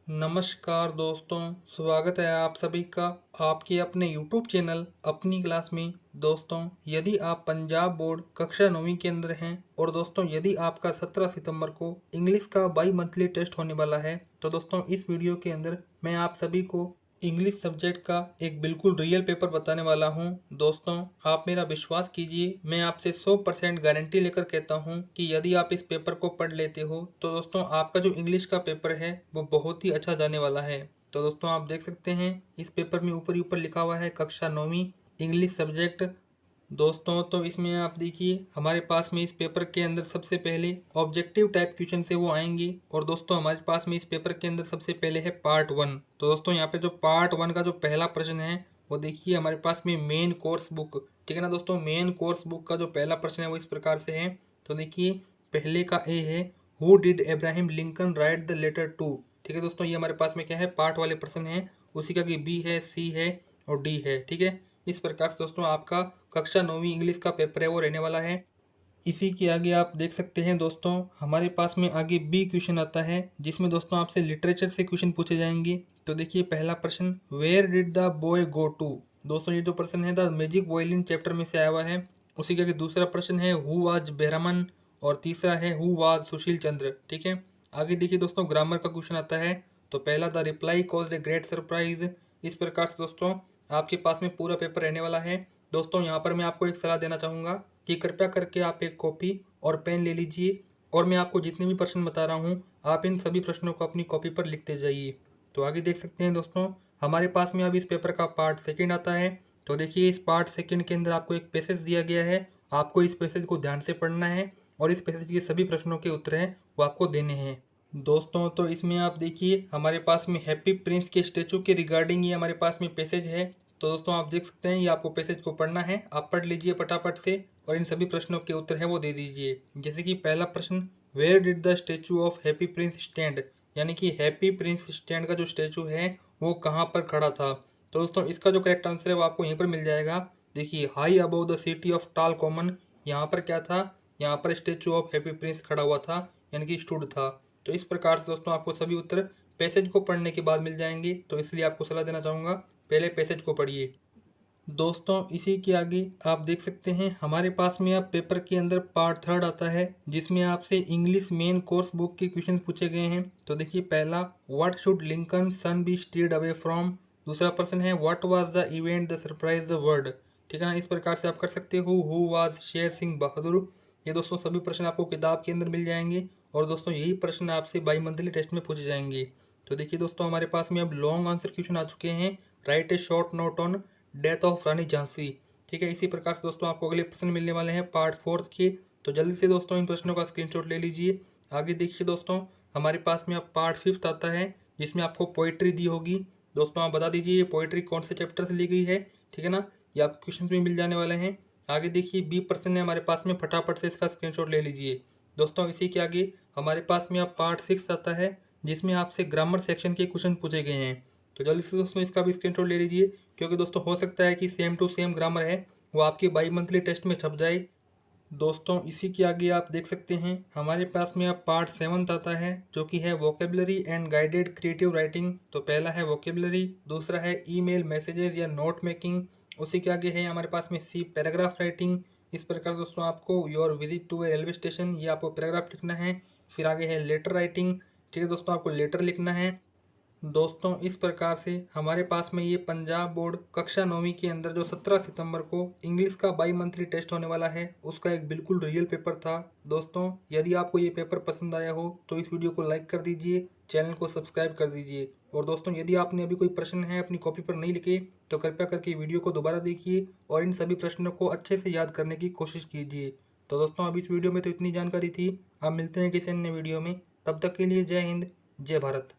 नमस्कार दोस्तों, स्वागत है आप सभी का आपके अपने YouTube चैनल अपनी क्लास में। दोस्तों, यदि आप पंजाब बोर्ड कक्षा 9वीं के अंदर हैं और दोस्तों यदि आपका 17 सितंबर को इंग्लिश का बाई मंथली टेस्ट होने वाला है, तो दोस्तों इस वीडियो के अंदर मैं आप सभी को इंग्लिश सब्जेक्ट का एक बिल्कुल रियल पेपर बताने वाला हूं। दोस्तों, आप मेरा विश्वास कीजिए, मैं आपसे 100% गारंटी लेकर कहता हूं कि यदि आप इस पेपर को पढ़ लेते हो तो दोस्तों आपका जो इंग्लिश का पेपर है वो बहुत ही अच्छा जाने वाला है। तो दोस्तों आप देख सकते हैं इस पेपर में ऊपर ही ऊपर लिखा हुआ है कक्षा 9वीं इंग्लिश सब्जेक्ट। दोस्तों तो इसमें आप देखिए हमारे पास में इस पेपर के अंदर सबसे पहले ऑब्जेक्टिव टाइप क्वेश्चन से वो आएंगे और दोस्तों हमारे पास में इस पेपर के अंदर सबसे पहले है पार्ट 1। तो दोस्तों यहाँ पे जो पार्ट 1 का जो पहला प्रश्न है वो देखिए हमारे पास में मेन कोर्स बुक, ठीक है ना दोस्तों। मेन कोर्स बुक का जो पहला प्रश्न है वो इस प्रकार से है। तो देखिए पहले का ए है, who did Abraham Lincoln write the letter to. ठीक है दोस्तों, ये हमारे पास में क्या है, पार्ट वाले प्रश्न है। उसी का बी है, सी है और डी है। ठीक है, इस प्रकार से दोस्तों आपका कक्षा 9वीं इंग्लिश का पेपर है वो रहने वाला है। इसी के आगे आप देख सकते हैं दोस्तों हमारे पास में आगे बी क्वेश्चन आता है जिसमें दोस्तों आपसे लिटरेचर से क्वेश्चन पूछे जाएंगे। तो देखिए पहला प्रश्न, where did the boy go to. दोस्तों ये जो प्रश्न है द मैजिक वायलिन चैप्टर में से आया हुआ है। उसी के आगे दूसरा प्रश्न है, हु वाज बेहरमन, और तीसरा है, हु वाज सुशील चंद्र। ठीक है, आगे देखिए दोस्तों ग्रामर का क्वेश्चन आता है। तो पहला, the reply cause a great surprise. इस प्रकार से दोस्तों आपके पास में पूरा पेपर रहने वाला है। दोस्तों यहाँ पर मैं आपको एक सलाह देना चाहूँगा कि कृपया करके आप एक कॉपी और पेन ले लीजिए और मैं आपको जितने भी प्रश्न बता रहा हूँ आप इन सभी प्रश्नों को अपनी कॉपी पर लिखते जाइए। तो आगे देख सकते हैं दोस्तों हमारे पास में अब इस पेपर का पार्ट 2 आता है। तो देखिए इस पार्ट 2 के अंदर आपको एक पैसेज दिया गया है, आपको इस पैसेज को ध्यान से पढ़ना है और इस पैसेज के सभी प्रश्नों के उत्तर हैं वो आपको देने हैं। दोस्तों तो इसमें आप देखिए हमारे पास में हैप्पी प्रिंस के स्टेचू के रिगार्डिंग ये हमारे पास में पैसेज है। तो दोस्तों आप देख सकते हैं ये आपको पैसेज को पढ़ना है, आप पढ़ लीजिए फटाफट से और इन सभी प्रश्नों के उत्तर है वो दे दीजिए। जैसे कि पहला प्रश्न, where did the statue of Happy Prince stand, यानी कि हैप्पी प्रिंस स्टैंड का जो स्टेचू है वो कहाँ पर खड़ा था। तो दोस्तों इसका जो करेक्ट आंसर है वो आपको यहीं पर मिल जाएगा। देखिए, high above the city of टाल कॉमन, यहाँ पर क्या था, यहाँ पर स्टेचू ऑफ हैप्पी प्रिंस खड़ा हुआ था, यानी कि स्टूड था। तो इस प्रकार से दोस्तों आपको सभी उत्तर पैसेज को पढ़ने के बाद मिल जाएंगे। तो इसलिए आपको सलाह देना चाहूँगा पहले पैसेज को पढ़िए। दोस्तों इसी के आगे आप देख सकते हैं हमारे पास में अब पेपर के अंदर पार्ट 3 आता है जिसमें आपसे इंग्लिश मेन कोर्स बुक के क्वेश्चन पूछे गए हैं। तो देखिए पहला, what should Lincoln son be steered away from. दूसरा प्रश्न है, what was the event the surprise the world. ठीक है ना, इस प्रकार से आप कर सकते हो, हु वाज शेर सिंह बहादुर। ये दोस्तों सभी प्रश्न आपको किताब के अंदर मिल जाएंगे और दोस्तों यही प्रश्न आपसे बाई मंथली टेस्ट में पूछे जाएंगे। तो देखिए दोस्तों हमारे पास में अब लॉन्ग आंसर क्वेश्चन आ चुके हैं। Write a short note on death of Rani Jhansi. ठीक है, इसी प्रकार से दोस्तों आपको अगले प्रश्न मिलने वाले हैं पार्ट 4 के। तो जल्दी से दोस्तों इन प्रश्नों का स्क्रीनशॉट ले लीजिए। आगे देखिए दोस्तों हमारे पास में अब पार्ट 5 आता है जिसमें आपको पोइट्री दी होगी। दोस्तों आप बता दीजिए ये पोइट्री कौन से चैप्टर से ली गई है। ठीक है ना, ये आपको क्वेश्चन में मिल जाने वाले हैं। आगे देखिए बी प्रश्न है हमारे पास में, फटाफट से इसका स्क्रीनशॉट ले लीजिए। दोस्तों इसी के आगे हमारे पास में अब पार्ट 6 आता है जिसमें आपसे ग्रामर सेक्शन के क्वेश्चन पूछे गए हैं। तो जल्दी से दोस्तों इसका भी स्क्रीनशॉट ले लीजिए क्योंकि दोस्तों हो सकता है कि सेम टू सेम ग्रामर है वो आपके बाई मंथली टेस्ट में छप जाए। दोस्तों इसी के आगे आप देख सकते हैं हमारे पास में अब पार्ट 7 आता है जो कि है vocabulary and guided creative writing. तो पहला है वोकेबलरी, दूसरा है ईमेल मैसेजेस या नोट मेकिंग। उसी के आगे है हमारे पास में सी पैराग्राफ राइटिंग। इस प्रकार दोस्तों आपको your visit to a railway station, ये आपको पैराग्राफ लिखना है। फिर आगे है लेटर राइटिंग। ठीक है दोस्तों, आपको लेटर लिखना है। दोस्तों इस प्रकार से हमारे पास में ये पंजाब बोर्ड कक्षा 9वीं के अंदर जो 17 सितंबर को इंग्लिश का बाई मंथली टेस्ट होने वाला है उसका एक बिल्कुल रियल पेपर था। दोस्तों यदि आपको ये पेपर पसंद आया हो तो इस वीडियो को लाइक कर दीजिए, चैनल को सब्सक्राइब कर दीजिए। और दोस्तों यदि आपने अभी कोई प्रश्न है अपनी कॉपी पर नहीं लिखे तो कृपया करके वीडियो को दोबारा देखिए और इन सभी प्रश्नों को अच्छे से याद करने की कोशिश कीजिए। तो दोस्तों अब इस वीडियो में तो इतनी जानकारी थी, अब मिलते हैं किसी अन्य वीडियो में। तब तक के लिए जय हिंद, जय भारत।